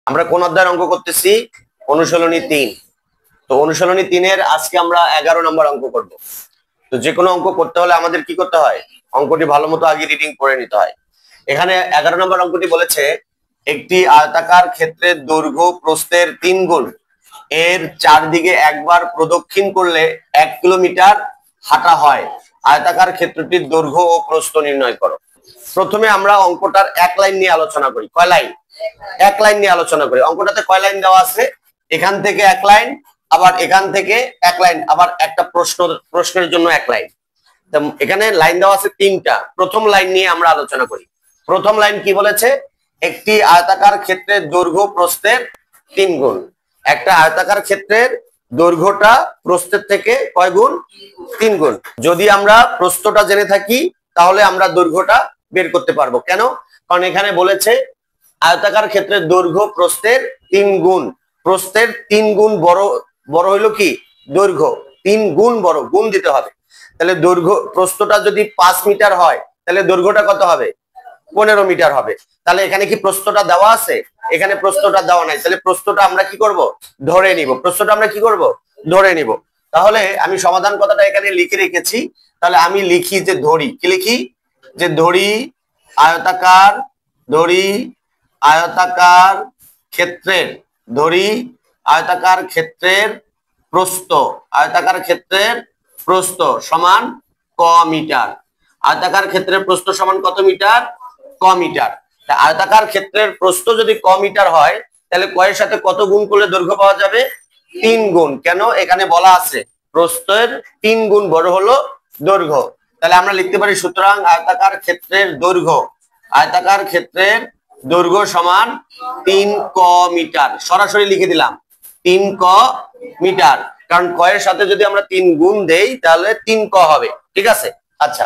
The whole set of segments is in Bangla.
আমরা কোন অধ্যায়ের অঙ্ক করতেছি? অনুশীলনী 3। তো অনুশীলনী 3-এর আজকে আমরা 11 নম্বর অঙ্ক করব। তো যে কোনো অঙ্ক করতে হলে আমাদের কি করতে হয়? অঙ্কটি ভালো মতো আগে রিডিং করে নিতে হয়। এখানে 11 নম্বর অঙ্কটি বলেছে একটি আয়তাকার ক্ষেত্রের দৈর্ঘ্য প্রস্থের 3 গুণ, এর চারদিকে একবার প্রদক্ষিণ করলে 1 কিলোমিটার হাঁটা হয়। আয়তাকার ক্ষেত্রটির দৈর্ঘ্য ও প্রস্থ নির্ণয় করো। প্রথমে আমরা অঙ্কটার এক লাইন নিয়ে আলোচনা করি। কয় লাইন? এক লাইন নিয়ে আলোচনা করি। অঙ্কটাতে কয় লাইন দেওয়া আছে? এখান থেকে এক লাইন, আবার এখান থেকে এক লাইন, আবার একটা প্রশ্নের জন্য এক লাইন। এখানে লাইন দেওয়া আছে 3টা। প্রথম লাইন নিয়ে আমরা আলোচনা করি। প্রথম লাইন কি বলেছে? একটি আয়তাকার ক্ষেত্রের দৈর্ঘ্য প্রস্থের 3 গুণ। একটা আয়তাকার ক্ষেত্রের দৈর্ঘ্যটা প্রস্থের থেকে কয় গুণ? 3 গুণ। যদি আমরা প্রস্থটা জেনে থাকি তাহলে আমরা দৈর্ঘ্যটা বের করতে পারবো। কেন? কারণ এখানে বলেছে আয়তাকার ক্ষেত্রের দৈর্ঘ্য প্রস্থের 3 গুণ। প্রস্থের 3 গুণ বড় হইলো কি? দৈর্ঘ্য 3 গুণ বড়, গুণ দিতে হবে। তাহলে দৈর্ঘ্য প্রস্থটা যদি 5 মিটার হয় তাহলে দৈর্ঘ্যটা কত হবে? 15 মিটার হবে। তাহলে এখানে কি প্রস্থটা দেওয়া আছে? এখানে প্রস্থটা দেওয়া নাই। তাহলে প্রস্থটা আমরা কি করব? ধরে নিব। প্রস্থটা আমরা কি করব? ধরে নিব। তাহলে আমি সমাধান কথাটা এখানে লিখে রেখেছি। তাহলে আমি লিখি যে ধরি। কি লিখি? যে ধরি আয়তাকার, ধরি আয়তাকার ক্ষেত্রের, ধরি আয়তাকার ক্ষেত্রের প্রস্থ, আয়তাকার ক্ষেত্রের প্রস্থ সমান ক মিটার। আয়তাকার ক্ষেত্রের প্রস্থ সমান কত মিটার? ক মিটার। আয়তাকার ক্ষেত্রের প্রস্থ যদি ক মিটার হয় তাহলে কয়ের সাথে কত গুণ করলে দৈর্ঘ্য পাওয়া যাবে? 3 গুণ। কেন? এখানে বলা আছে প্রস্থের 3 গুণ বড় হলো দৈর্ঘ্য। তাহলে আমরা লিখতে পারি সুতরাং আয়তাকার ক্ষেত্রের দৈর্ঘ্য, আয়তাকার ক্ষেত্রের দৈর্ঘ্য সমান 3 ক মিটার। সরাসরি লিখে দিলাম 3 ক মিটার, কারণ কয়ের সাথে যদি আমরা 3 গুণ দেই তাহলে 3 ক হবে। ঠিক আছে? আচ্ছা,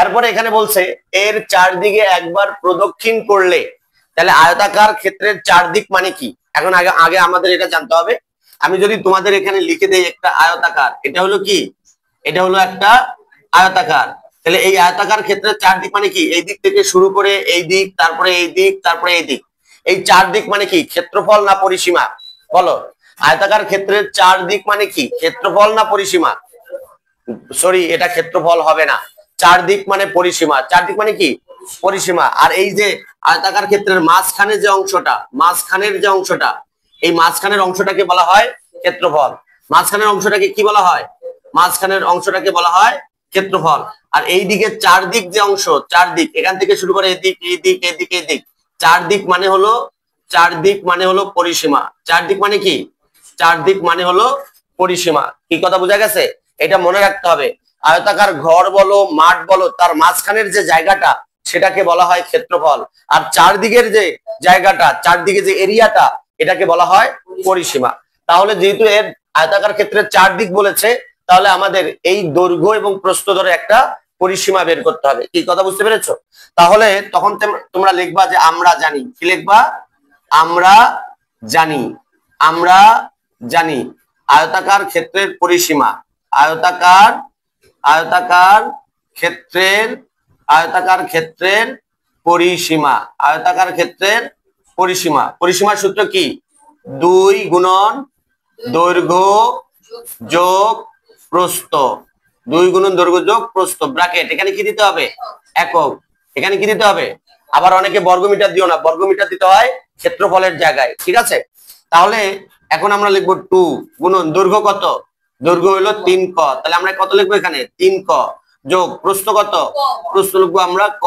এরপরে এখানে বলছে এর চারদিকে একবার প্রদক্ষিণ করলে, তাহলে আয়তাকার ক্ষেত্রের চারদিক মানে কি? এখন আগে আমাদের এটা জানতে হবে। আমি যদি তোমাদের এখানে লিখে দেই একটা আয়তাকার, এটা হলো কি? এটা হলো একটা আয়তাকার। তাহলে এই আয়তাকার ক্ষেত্রের চারদিক মানে কি? এই দিক থেকে শুরু করে এই দিক, তারপরে এই দিক, তারপরে এই দিক। এই চারদিক মানে কি? ক্ষেত্রফল না পরিসীমা? বলো। আয়তাকার ক্ষেত্রের চারদিক মানে কি? ক্ষেত্রফল না পরিসীমা? সরি, এটা ক্ষেত্রফল হবে না। চারদিক মানে পরিসীমা। চারদিক মানে কি? পরিসীমা। আর এই যে আয়তাকার ক্ষেত্রের মাঝখানে যে অংশটা, মাঝখানের যে অংশটা, এই মাঝখানের অংশটাকে বলা হয় ক্ষেত্রফল। মাঝখানের অংশটাকে কি বলা হয়? মাঝখানের অংশটাকে বলা হয় ক্ষেত্রফল। আর এই দিকে চারদিক যে অংশ, চারদিক এখান থেকে শুরু করে এদিক, এদিক, এদিক, এদিক, চারদিক মানে হলো, চারদিক মানে হলো পরিসীমা। চারদিক মানে কি? চারদিক মানে হলো পরিসীমা। কি কথা বোঝা গেছে? এটা মনে রাখতে হবে। আয়তাকার ঘর বলো, মাঠ বলো, তার মাঝখানের যে জায়গাটা সেটাকে বলা হয় ক্ষেত্রফল। আর চারদিকের যে জায়গাটা, চারদিকে যে এরিয়াটা, এটাকে বলা হয় পরিসীমা। তাহলে যেহেতু এর আয়তাকার ক্ষেত্রে চারদিক বলেছে, তাহলে আমাদের এই দৈর্ঘ্য এবং প্রস্থ ধরে একটা পরিসীমা বের করতে হবে। কি কথা বুঝতে পেরেছো? তাহলে তখন তোমরা লিখবা যে আমরা জানি। কি লিখবা? আমরা জানি। আমরা জানি আয়তাকার ক্ষেত্রের পরিসীমা, আয়তাকার, আয়তাকার ক্ষেত্রের, আয়তাকার ক্ষেত্রের পরিসীমা, আয়তাকার ক্ষেত্রের পরিসীমা। পরিসীমার সূত্র কি? 2 গুণন দৈর্ঘ্য যোগ প্রস্থ। 2 গুণন দৈর্ঘ্য যোগ প্রস্থ, ব্র্যাকেট। এখানে কি দিতে হবে? একক। এখানে কি দিতে হবে? আবার অনেকে বর্গমিটার দিও না, বর্গমিটার দিতে হয় ক্ষেত্রফলের জায়গায়। ঠিক আছে? তাহলে এখন আমরা লিখবো 2 গুণন দৈর্ঘ্য কত? দৈর্ঘ্য হলো 3 ক। তাহলে আমরা কত লিখবো এখানে? 3 ক যোগ প্রস্থ কত? প্রস্থ লিখবো আমরা ক,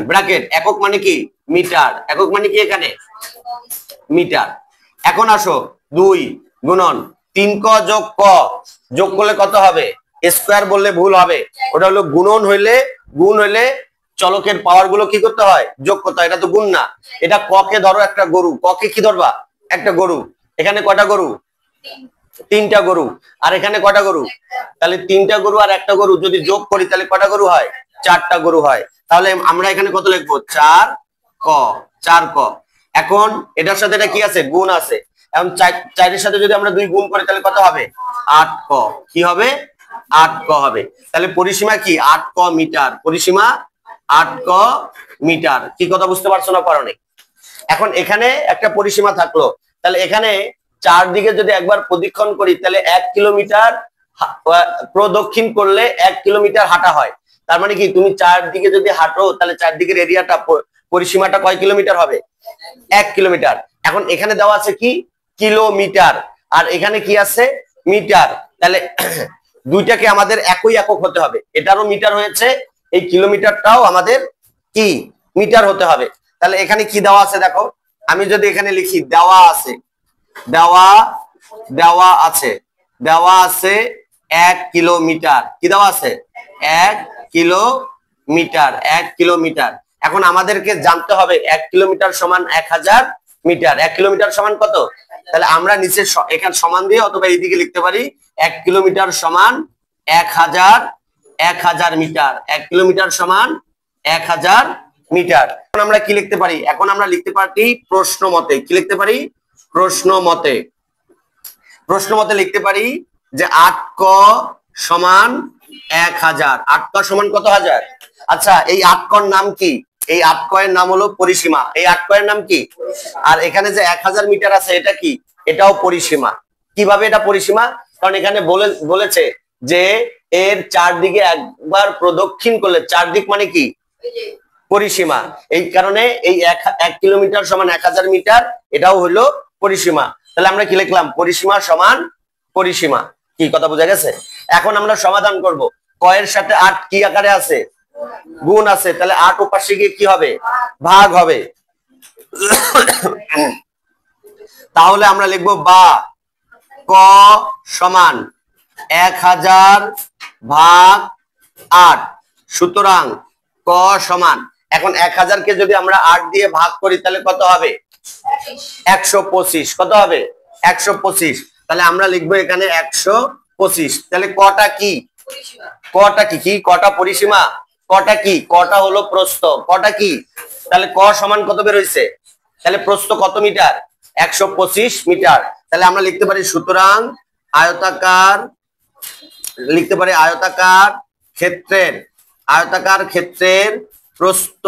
ব্র্যাকেট। একক মানে কি? মিটার। একক মানে কি? এখানে মিটার। এখন আসো 2 গুণন 3 ক যোগ ক, যোগ করলে কত হবে? স্কয়ার বললে ভুল হবে। ওটা হলো গুণন হইলে, গুণ হইলে চলকের পাওয়ার গুলো কি করতে হয়? যোগ করতে হয়। এটা তো গুণ না। এটা ক কে ধরো একটা গরু, ক কে কি ধরবা? একটা গরু। এখানে কয়টা গরু? 3টা গরু। আর এখানে কয়টা গরু? তাহলে 3টা গরু আর একটা গরু যদি যোগ করি তাহলে কয়টা গরু হয়? 4টা গরু হয়। তাহলে আমরা এখানে কত লিখবো? 4 ক, 4 ক। এখন এটার সাথে এটা কি আছে? গুণ আছে। এখন 4 এর সাথে যদি আমরা 2 গুণ করি তাহলে কত হবে? 8 ক। কি হবে? 8 ক হবে। তাহলে পরিসীমা কি? 8 ক মিটার। পরিসীমা 8 ক মিটার। কি কথা বুঝতে পারছো না? পারো নাই? এখন এখানে একটা পরিসীমা থাকলো, তাহলে এখানে চারদিকে যদি একবার প্রদক্ষিণ করি তাহলে 1 কিলোমিটার প্রদক্ষিণ করলে 1 কিলোমিটার হাঁটা হয়। তার মানে কি তুমি চারদিকে যদি হাঁটো তাহলে চারদিকের এরিয়াটা পরিসীমাটা কয় কিলোমিটার হবে? 1 কিলোমিটার। এখন এখানে দেওয়া আছে কি কিলোমিটার, আর এখানে কি আছে মিটার। তাহলে দুইটাকে আমাদের একই একক হতে হবে, এটারও মিটার হয়েছে, এই কিলোমিটারটাও আমাদের কি মিটার হতে হবে। তাহলে এখানে কি দেওয়া আছে দেখো, আমি যদি এখানে লিখি দেওয়া আছে, দেওয়া দেওয়া আছে দেওয়া আছে 1 কিলোমিটার, কি দেওয়া আছে 1 কিলোমিটার, 1 কিলোমিটার। এখন আমাদেরকে জানতে হবে 1 কিলোমিটার সমান 1000 মিটার। 1 কিলোমিটার সমান কত? তাহলে আমরা নিচে এখানে সমান দিয়ে অথবা এইদিকে লিখতে পারি 1 কিলোমিটার সমান 1000 মিটার। 1 কিলোমিটার সমান 1000 মিটার। এখন আমরা কি লিখতে পারি? এখন আমরা লিখতে পারি প্রশ্ন মতে, কি লিখতে পারি? প্রশ্ন মতে, প্রশ্ন মতে লিখতে পারি যে 8 ক সমান 1000। 8 ক সমান কত হাজার? আচ্ছা, এই 8 কর নাম কি? এই 8 ক এর নাম হলো পরিসীমা। এই 8 ক এর নাম কি? আর এখানে যে 1000 মিটার আছে এটা কি? এটাও পরিসীমা। কিভাবে এটা পরিসীমা? কারণ এখানে বলেছে যে এর চারদিকে একবার প্রদক্ষিণ করলে, চারদিক মানে কি পরিসীমা, এই কারণে এই 1 কিলোমিটার সমান 1000 মিটার, এটাও হলো পরিসীমা। তাহলে আমরা কি লিখলাম? পরিসীমা সমান পরিসীমা। কি কথা বোঝা গেছে? এখন আমরা সমাধান করব। ক এর সাথে 8 কি আকারে আছে? গুণ আছে, তাহলে 8 ওপাশে গিয়ে কি হবে? ভাগ হবে। তাহলে আমরা লিখব বা ক সমান 1000 ভাগ 8। সুতরাং ক সমান, এখন 1000 কে যদি আমরা 8 দিয়ে ভাগ করি তাহলে কত হবে? 125। কত হবে? 125। তাহলে আমরা লিখবো এখানে 125। তাহলে কটা কি? কটা কি? কি কটা পরিসীমা? কটা কি? কটা হলো প্রস্থ। কটা কি? তাহলে ক সমান কত বের হইছে? তাহলে প্রস্থ কত মিটার? 125 মিটার। তাহলে আমরা লিখতে পারি সুতরাং আয়তাকার, লিখতে পারি আয়তাকার ক্ষেত্রের প্রস্থ,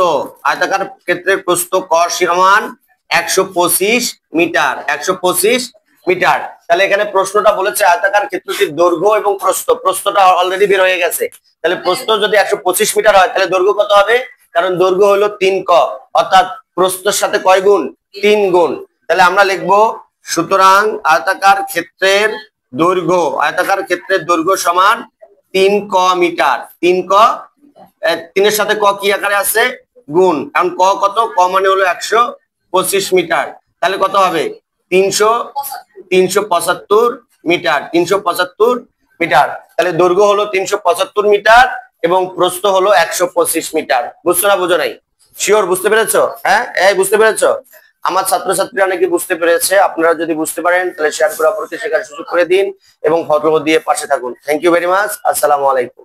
আয়তাকার ক্ষেত্রের প্রস্থ ক সমান 125 মিটার। 125 মিটার। তাহলে এখানে প্রশ্নটা বলেছে আয়তাকার ক্ষেত্রটির দৈর্ঘ্য এবং প্রস্থ, প্রস্থটা অলরেডি বের হয়ে গেছে। তাহলে প্রস্থ যদি 125 মিটার হয় তাহলে দৈর্ঘ্য কত হবে? কারণ দৈর্ঘ্য হলো 3 ক, অর্থাৎ প্রস্থের সাথে কয় গুণ? 3 গুণ। তাহলে আমরা লিখবো সুতরাং আয়তাকার ক্ষেত্রের দৈর্ঘ্য, আয়তাকার ক্ষেত্রের দৈর্ঘ্য সমান 3 ক মিটার। 3 ক, 3 এর সাথে ক কি আকারে আছে? গুণ। কারণ ক কত? ক মানে হলো 125 মিটার। তাহলে কত হবে? 375 মিটার। 375 মিটার। তাহলে দৈর্ঘ্য হলো 375 মিটার এবং প্রস্থ হলো 125 মিটার। বুঝছো না বুঝো নাই? শিওর বুঝতে পেরেছো? হ্যাঁ, এই বুঝতে পেরেছো? আমার ছাত্রছাত্রীরা নাকি বুঝতে পেরেছে। আপনারা যদি বুঝতে পারেন তাহলে শেয়ার করে অপরকে শেখার সুযোগ করে দিন এবং ফটো দিয়ে পাশে থাকুন। Thank you very much. আসসালামু আলাইকুম।